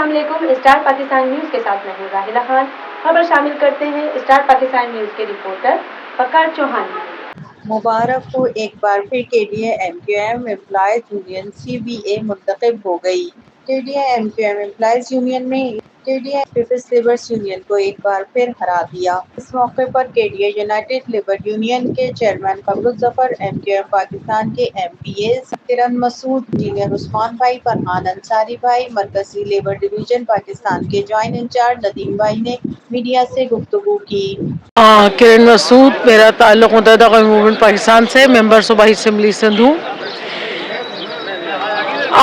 السلام علیکم. Star Pakistan news کے ساتھ میں ہوں راحلہ خان. خبر شامل کرتے ہیں اسٹار پاکستان نیوز کے رپورٹر فقار چوہان. مبارک ہو ایک بار پھر KDA-MKM امپلائیز یونین CBA منتخب ہو گئی. KDA-MKM امپلائیز یونین نے KDA پیپلز لیبرز یونین کو ایک بار پھر ہرا دیا. اس موقع پر KDA یونائیٹڈ لیبر یونین کے چیئرمین قمر الظفر، MKM پاکستان کے MPAs کرن مسعود، انجینئر عثمان بھائی، فرحان انصاری بھائی، مرکزی لیبر ڈویژن پاکستان کے جوائنٹ انچارج ندیم بھائی نے میڈیا سے گفتگو کی. کرن مسعود، میرا تعلق متحدہ قومی موومنٹ پاکستان سے، ممبر صوبائی اسمبلی سندھ ہوں.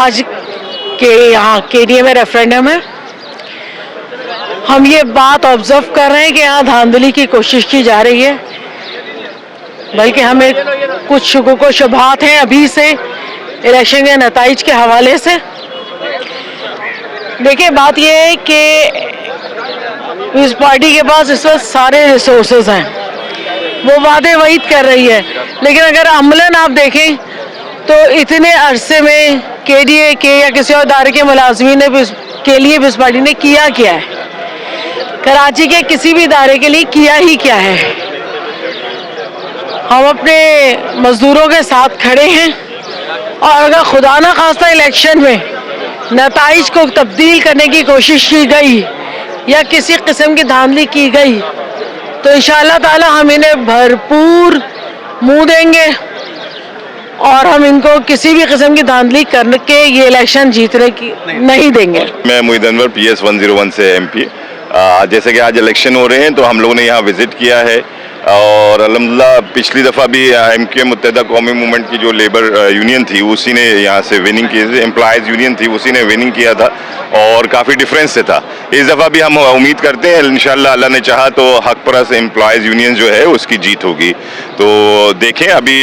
آج کے یہاں KDA میں ریفرینڈم ہے. ہم یہ بات آبزرو کر رہے ہیں کہ یہاں دھاندلی کی کوشش کی جا رہی ہے، بلکہ ہمیں کچھ شکوک و شبہات ہیں ابھی سے الیکشن کے نتائج کے حوالے سے. دیکھیں، بات یہ ہے کہ اس پارٹی کے پاس اس وقت سارے ریسورسز ہیں، وہ وعدے وعید کر رہی ہے، لیکن اگر عملاً آپ دیکھیں تو اتنے عرصے میں KDA کے یا کسی اور ادارے کے ملازمین کے لیے بھی اس پارٹی نے کیا ہے؟ کراچی کے کسی بھی ادارے کے لیے کیا ہی کیا ہے؟ ہم اپنے مزدوروں کے ساتھ کھڑے ہیں، اور اگر خدا نہ خواستہ الیکشن میں نتائج کو تبدیل کرنے کی کوشش کی گئی یا کسی قسم کی دھاندلی کی گئی تو انشاءاللہ تعالی ہم انہیں بھرپور منہ دیں گے، اور ہم ان کو کسی بھی قسم کی دھاندلی کر کے یہ الیکشن جیتنے کی نہیں دیں گے. میں محمد انور PS 101 سے MP. جیسے کہ آج الیکشن ہو رہے ہیں تو ہم لوگوں نے یہاں وزٹ کیا ہے، اور الحمدللہ پچھلی دفعہ بھی MKM متحدہ قومی موومنٹ کی جو لیبر یونین تھی اسی نے یہاں سے وننگ کی تھی، امپلائیز یونین تھی اسی نے وننگ کیا تھا، اور کافی ڈفرینس سے تھا. اس دفعہ بھی ہم امید کرتے ہیں انشاءاللہ اللہ نے چاہا تو حق پرست امپلائیز یونین جو ہے اس کی جیت ہوگی. تو دیکھیں، ابھی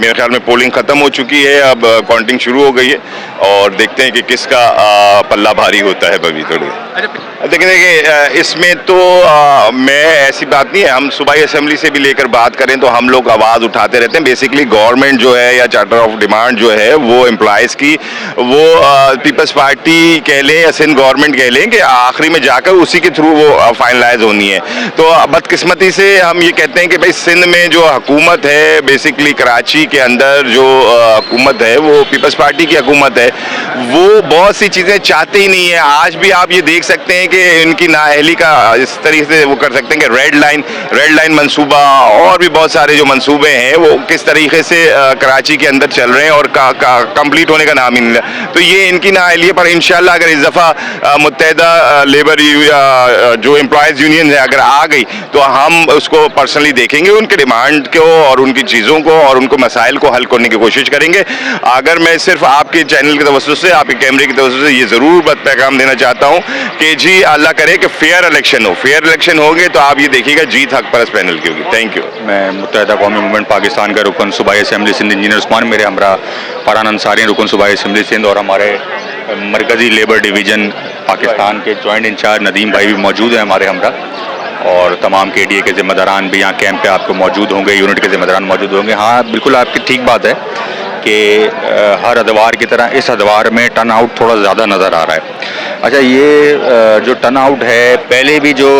میرے خیال میں پولنگ ختم ہو چکی ہے، اب کاؤنٹنگ شروع ہو گئی ہے، اور دیکھتے ہیں کہ کس کا پلہ بھاری ہوتا ہے. ابھی تھوڑی دیکھیں اس میں تو میں ایسی بات نہیں ہے، ہم صوبائی اسمبلی سے بھی لے کر بات کریں تو ہم لوگ آواز اٹھاتے رہتے ہیں. بیسیکلی گورنمنٹ جو ہے یا چارٹر آف ڈیمانڈ جو ہے وہ امپلائیز کی، وہ پیپلز پارٹی کہہ لیں یا سندھ گورنمنٹ کہہ لیں کہ آخری میں جا کر اسی کے تھرو وہ فائنلائز ہونی ہے. تو بدقسمتی سے ہم یہ کہتے ہیں کہ بھائی سندھ میں جو حکومت ہے، بیسیکلی کراچی کے اندر جو حکومت ہے وہ پیپلز پارٹی کی حکومت ہے، وہ بہت سی چیزیں چاہتے ہی نہیں ہے. آج بھی آپ یہ دیکھ سکتے ہیں کہ ان کی نااہلی کا اس طریقے سے وہ کر سکتے ہیں کہ ریڈ لائن منصوبہ اور بھی بہت سارے جو منصوبے ہیں وہ کس طریقے سے کراچی کے اندر چل رہے ہیں اور کمپلیٹ ہونے کا نام ہی نہیں ہے. تو یہ ان کی نااہلی پر انشاءاللہ اگر اس دفعہ متحدہ لیبر جو امپلائیز یونین ہے اگر آ گئی تو ہم اس کو پرسنلی دیکھیں گے، ان کے ڈیمانڈ کو اور ان کی چیزوں کو اور ان کو مسائل کو حل کرنے کی کوشش کریں گے. اگر میں صرف آپ کے چینل کے توسط سے، آپ کے کیمرے کی توسط سے یہ ضرور پیغام دینا چاہتا ہوں کہ جی اللہ کرے کہ فیئر الیکشن ہوگے تو آپ یہ دیکھیے گا جیت حق پرست پینل کی ہوگی. Thank you. میں متحدہ قومی موومنٹ پاکستان کا رکن صوبائی اسمبلی سندھ انجینئر عثمان، میرے ہمراہ فرحان انصاری رکن صوبائی اسمبلی سندھ، اور ہمارے مرکزی لیبر ڈویژن پاکستان کے جوائنٹ انچارج ندیم بھائی بھی موجود ہیں ہمارے ہمراہ، اور تمام KDA کے ذمہ داران بھی یہاں کیمپ پہ آپ کو موجود ہوں گے، یونٹ کے ذمہ داران موجود ہوں گے. ہاں بالکل آپ کی ٹھیک بات ہے کہ ہر ادوار کی طرح اس ادوار میں ٹرن آؤٹ تھوڑا زیادہ نظر آ رہا ہے. اچھا، یہ جو ٹرن آؤٹ ہے، پہلے بھی جو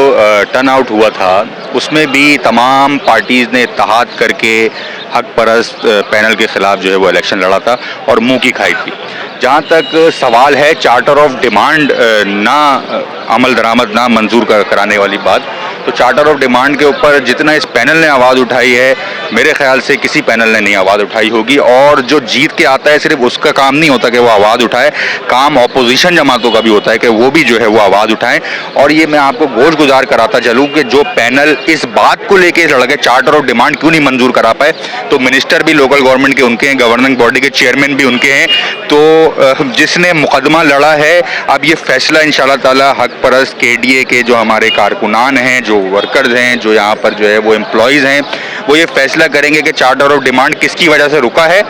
ٹرن آؤٹ ہوا تھا اس میں بھی تمام پارٹیز نے اتحاد کر کے حق پرست پینل کے خلاف جو ہے وہ الیکشن لڑا تھا اور منہ کی کھائی تھی. جہاں تک سوال ہے چارٹر آف ڈیمانڈ نہ عمل درآمد نہ منظور کرانے والی بات، تو چارٹر آف ڈیمانڈ کے اوپر جتنا اس پینل نے آواز اٹھائی ہے میرے خیال سے کسی پینل نے نہیں آواز اٹھائی ہوگی. اور جو جیت کے آتا ہے صرف اس کا کام نہیں ہوتا کہ وہ آواز اٹھائے، کام اپوزیشن جماعتوں کا بھی ہوتا ہے کہ وہ بھی جو ہے وہ آواز اٹھائیں. اور یہ میں آپ کو گوش گزار کراتا چلوں کہ جو پینل اس بات کو لے کے لڑ گئے چارٹر آف ڈیمانڈ کیوں نہیں منظور کرا پائے، تو منسٹر بھی لوکل گورنمنٹ کے ان کے ہیں، گورننگ باڈی کے چیئرمین بھی ان کے ہیں. تو جس نے مقدمہ لڑا ہے، اب یہ فیصلہ انشاءاللہ تعالی حق پرست KDA کے جو ہمارے کارکنان ہیں، جو ورکرز ہیں، جو یہاں پر جو ہے وہ امپلائیز ہیں، وہ یہ فیصلہ کریں گے کہ چارٹر آف ڈیمانڈ کس کی وجہ سے رکا ہے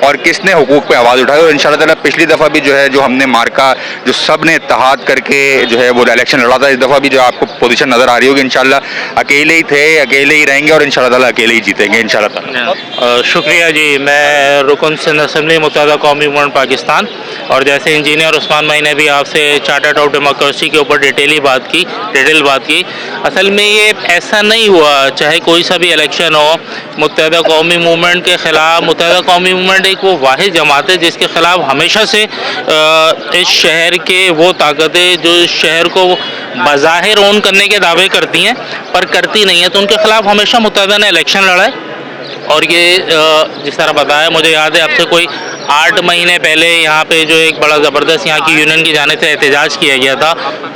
اور کس نے حقوق پہ آواز اٹھائی. اور ان شاء اللہ تعالیٰ پچھلی دفعہ بھی جو ہے جو ہم نے مارکا جو سب نے اتحاد کر کے جو ہے وہ الیکشن لڑا تھا, اس دفعہ بھی جو آپ کو پوزیشن نظر آ رہی ہوگی انشاءاللہ اکیلے ہی تھے, اکیلے ہی رہیں گے اور ان شاء اللہ تعالیٰ اکیلے ہی جیتیں گے ان شاء اللہ تعالیٰ. شکریہ جی. میں رکن سندھ اسمبلی متحدہ قومی موومنٹ پاکستان, اور جیسے انجینئر عثمان بھائی نے بھی آپ سے چارٹر آف ڈیموکریسی کے اوپر ڈیٹیل بات کی. اصل میں یہ ایسا نہیں ہوا, چاہے کوئی سا بھی الیکشن ہو, متحدہ قومی موومنٹ کے خلاف, متحدہ قومی موومنٹ ایک وہ واحد جماعت ہے جس کے خلاف ہمیشہ سے اس شہر کے وہ طاقتیں جو اس شہر کو بظاہر اون کرنے کے دعوے کرتی ہیں پر کرتی نہیں ہیں, تو ان کے خلاف ہمیشہ متحدہ نے الیکشن لڑا ہے. اور یہ جس طرح بتایا, مجھے یاد ہے اب سے کوئی 8 مہینے پہلے یہاں پہ جو ایک بڑا زبردست یہاں کی یونین کی جانب سے احتجاج کیا گیا تھا,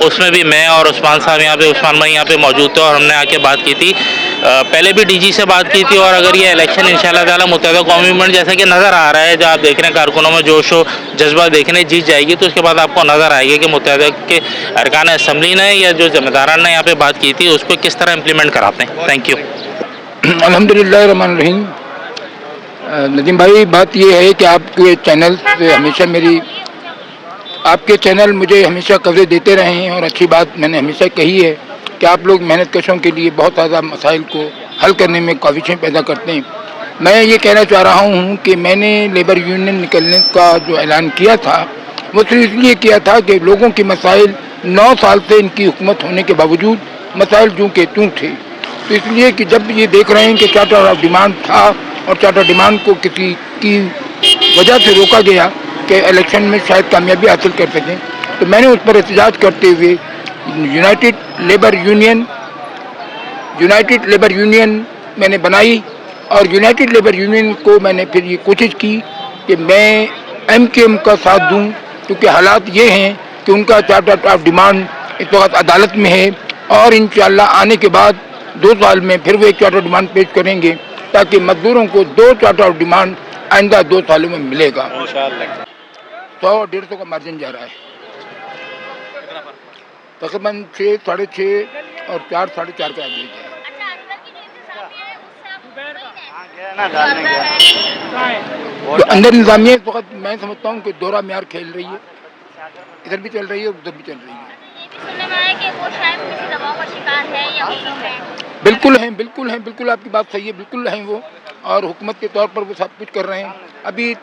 اس میں بھی میں اور عثمان صاحب یہاں پہ, عثمان بھائی یہاں پہ موجود تھے اور ہم نے آ کے بات کی تھی. پہلے بھی ڈی جی سے بات کی تھی. اور اگر یہ الیکشن ان شاء اللہ تعالیٰ متحدہ قومی موومنٹ جیسا کہ نظر آ رہا ہے, جو آپ دیکھ رہے ہیں کارکنوں میں جوش و جذبہ دیکھنے جیت جائے گی, تو اس کے بعد آپ کو نظر آئے گی کہ متحدہ کے ارکان اسمبلی نے یا جو ذمہ داران نے یہاں پہ بات کی تھی اس کو کس طرح امپلیمنٹ کراتے ہیں. Thank you. الحمدللہ الرحمن الرحیم. ندیم بھائی, بات یہ ہے کہ آپ کے چینل سے ہمیشہ آپ کے چینل مجھے ہمیشہ کوریج دیتے رہے ہیں, اور اچھی بات میں نے ہمیشہ کہی ہے کہ آپ لوگ محنت کشوں کے لیے بہت زیادہ مسائل کو حل کرنے میں کاوشیں پیدا کرتے ہیں. میں یہ کہنا چاہ رہا ہوں کہ میں نے لیبر یونین نکلنے کا جو اعلان کیا تھا وہ صرف اس لیے کیا تھا کہ لوگوں کے مسائل 9 سال سے ان کی حکومت ہونے کے باوجود مسائل جوں کے توں تھے. تو اس لیے کہ جب یہ دیکھ رہے ہیں کہ چارٹر آف ڈیمانڈ تھا اور چارٹر ڈیمانڈ کو کسی کی وجہ سے روکا گیا کہ الیکشن میں شاید کامیابی حاصل کر سکیں, تو میں نے اس پر احتجاج کرتے ہوئے یونائٹڈ لیبر یونین میں نے بنائی. اور یونائٹڈ لیبر یونین کو میں نے پھر یہ کوشش کی کہ میں ایم کیو ایم کا ساتھ دوں, کیونکہ حالات یہ ہیں کہ ان کا چارٹر آف ڈیمانڈ اس وقت عدالت میں ہے, اور انشاءاللہ آنے کے بعد 2 سال میں پھر وہ ایک چارٹر ڈیمانڈ پیش کریں گے تاکہ مزدوروں کو 2 چارٹر آف ڈیمانڈ آئندہ 2 سالوں میں ملے گا. 100-150 کا مارجن جا رہا ہے, تقریباً 6, 6.5 اور 4, 4.5 کا ایوریج ہے. تو اندر انتظامیہ اس وقت میں سمجھتا ہوں کہ دورہ معیار کھیل رہی ہے, ادھر بھی چل رہی ہے ادھر بھی چل رہی ہے. بالکل آپ کی بات صحیح ہے, بالکل ہیں وہ, اور حکومت کے طور پر وہ سب کچھ کر رہے ہیں. ابھی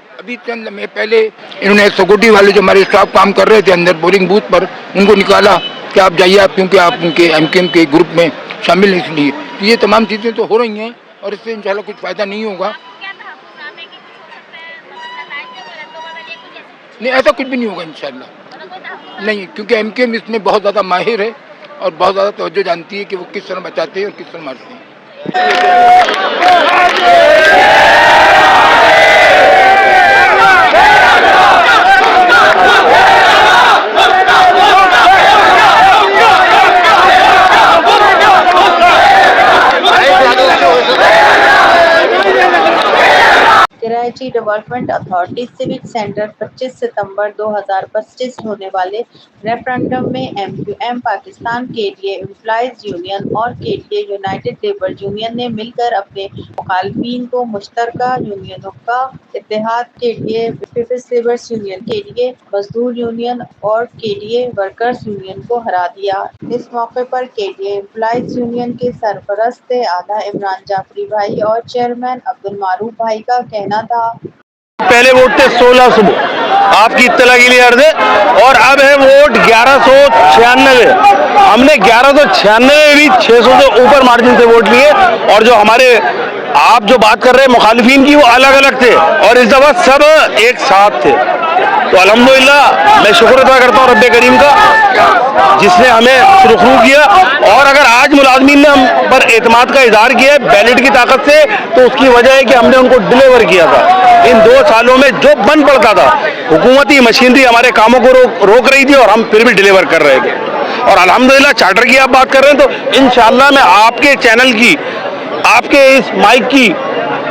چند لمحے پہلے انہوں نے سیکورٹی والے جو ہمارے اسٹاف کام کر رہے تھے اندر بورنگ بوتھ پر, ان کو نکالا کہ آپ جائیے, آپ کیونکہ آپ ان کے ایم کیو ایم کے گروپ میں شامل ہیں, اس لیے تو یہ تمام چیزیں تو ہو رہی ہیں اور اس سے انشاءاللہ کچھ فائدہ نہیں ہوگا. نہیں, ایسا کچھ بھی نہیں ہوگا انشاءاللہ, نہیں, کیونکہ ایم کیو ایم اس میں بہت زیادہ ماہر ہے اور بہت زیادہ توجہ جانتی ہے کہ وہ کس طرح بچاتے ہیں اور کس طرح مارتے ہیں. Karachi development authority civic centre 25 ستمبر 2025 ہونے والے ریفرنڈم میں ایم کیو ایم پاکستان کے لیے امپلائیز یونین اور کے لیے یونائٹڈ لیبر یونین نے مل کر اپنے مخالفین کو مشترکہ یونینوں کا اتحاد کے لیے پیپلز لیبرز یونین کے لیے مزدور یونین اور کے لیے ورکرز یونین کو ہرا دیا. اس موقع پر کے لیے امپلائیز یونین کے سرپرست اعلیٰ عمران جعفری بھائی اور چیئرمین عبدالمعروف بھائی کا کہنا تھا, پہلے ووٹ تھے 1600 آپ کی اطلاع کے لیے عرض ہے, اور اب ہے ووٹ 1196. ہم نے 1196 بھی 600 سے اوپر مارجن سے ووٹ لیے, اور جو ہمارے آپ جو بات کر رہے ہیں مخالفین کی وہ الگ الگ تھے اور اس دفعہ سب ایک ساتھ تھے. تو الحمدللہ میں شکر ادا کرتا ہوں رب کریم کا جس نے ہمیں سرخرو کیا, اور اگر آج ملازمین نے ہم پر اعتماد کا اظہار کیا ہے بیلٹ کی طاقت سے, تو اس کی وجہ ہے کہ ہم نے ان کو ڈیلیور کیا تھا. ان 2 سالوں میں جو بند پڑتا تھا حکومتی مشینری ہمارے کاموں کو روک رہی تھی اور ہم پھر بھی ڈیلیور کر رہے تھے. اور الحمدللہ چارٹر کی آپ بات کر رہے ہیں تو انشاءاللہ میں آپ کے چینل کی, آپ کے اس مائک کی